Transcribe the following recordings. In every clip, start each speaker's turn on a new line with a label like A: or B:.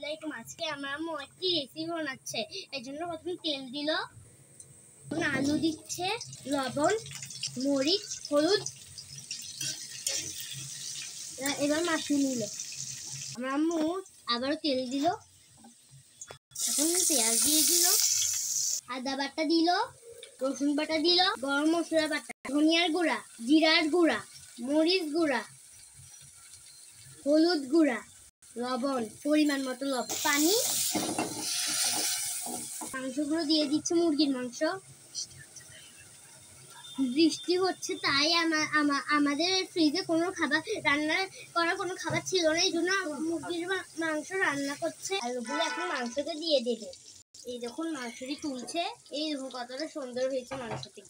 A: আসসালামাইকুম। আজকে আমার আম্মু একটি রেসিপি বানাচ্ছে। এর জন্য প্রথমে তেল দিল, আলু দিচ্ছে, লবণ, মরিচ, হলুদ, এবার মাখিয়ে নিল। আমার আম্মু আবারও তেল দিল, এখন পেঁয়াজ দিয়ে দিল, আদা বাটা দিল, রসুন বাটা দিল, গরম মশলা বাটা, ধনিয়ার গুঁড়া, জিরার গুঁড়া, মরিচ গুঁড়া, হলুদ গুঁড়া, লবণ, পরিমাণ মতো লবণ, পানি। মাংসগুলো দিয়ে দিচ্ছে, মুরগির মাংস। বৃষ্টি হচ্ছে তাই আমাদের ফ্রিজে কোনো খাবার রান্না করা কোনো খাবার ছিল না, এই জন্য মুরগির মাংস রান্না করছে। আলুগুলো এখন মাংসতে দিয়ে দেবে। এই দেখুন মাংসটি তুলছে, এই দেখুন কতটা সুন্দর হয়েছে মাংসটি।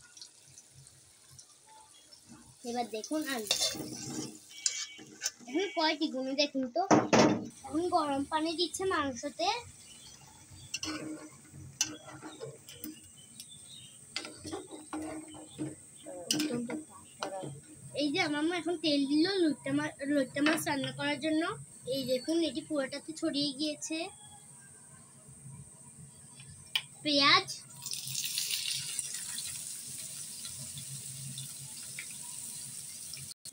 A: এবার দেখুন আলু এখন কয়টি গুনে দেখুন তো। এখন গরম পানি দিচ্ছে মাংসতে। এই যে আমার এখন তেল দিল লইট্টা মাছ রান্না করার জন্য। এই দেখুন এটি পুরোটাতে ছড়িয়ে গিয়েছে। পেঁয়াজ,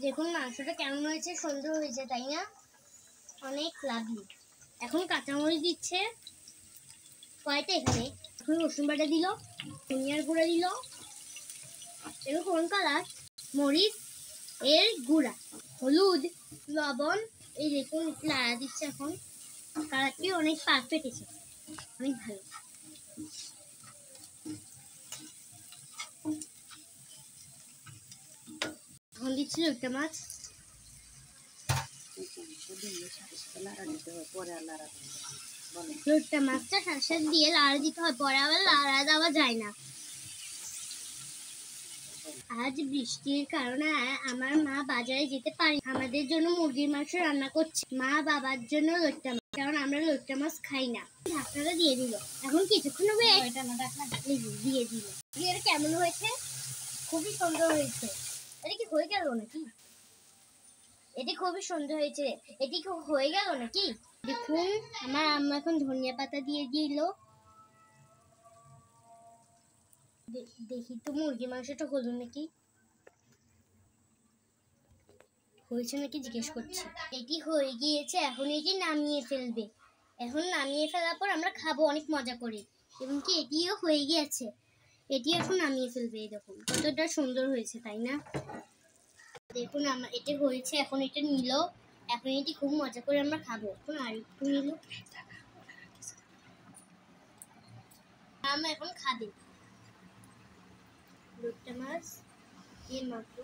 A: দেখুন মাংসটা কেমন হয়েছে, সুন্দর হয়েছে তাই না? অনেক লাভলি। এখন কাঁচামরিচ দিচ্ছে কয়টা এখানে। এখন রসুন বাটা দিল, ধনিয়ার গুঁড়া দিল, এরকম কালার, মরিচ এর গুঁড়া, হলুদ, লবণ। এই দেখুন লাড়া দিচ্ছে। এখন কালারটি অনেক পারফেক্ট এসেছে, অনেক ভালো। এখন দিচ্ছি লইট্টা মাছ। লইট্টা মাছটা সাথে সাথে দিয়ে লাড়া দিতে হয়, পরে আবার লাড়া দেওয়া যায় না। আজ বৃষ্টির কারণে আমার মা বাজারে যেতে পারি, আমাদের জন্য মুরগির মাংস রান্না করছে, মা বাবার জন্য লইট্টা মাছ, কারণ আমরা লইট্টা মাছ খাই না। ঢাকনাটা দিয়ে দিল, এখন কিছুক্ষণ দিয়ে দিল। এটা কেমন হয়েছে? খুবই সুন্দর হয়েছে। এটা কি হয়ে গেল নাকি? এটি খুবই সুন্দর হয়েছে। এটি কি হয়ে গেল নাকি? দেখুন আমার আম্মা এখন ধনিয়া পাতা দিয়ে দিল। দেখি তো মুরগি মাংসটা হলো নাকি, হয়েছে নাকি জিজ্ঞেস করছি। এটি হয়ে গিয়েছে, এখন এটি নামিয়ে ফেলবে। এখন নামিয়ে ফেলার পর আমরা খাবো অনেক মজা করে। এবং কি এটিও হয়ে গিয়েছে, এটি এখন নামিয়ে ফেলবে। এই দেখুন কতটা সুন্দর হয়েছে তাই না? দেখুন আমার এটি হয়েছে, এখন এটা নিল, এখন এটি খুব মজা করে আমরা খাবো। এখন আর একটু নিল, আমরা এখন খাবে লইট্টা মাছ। এর মাত্র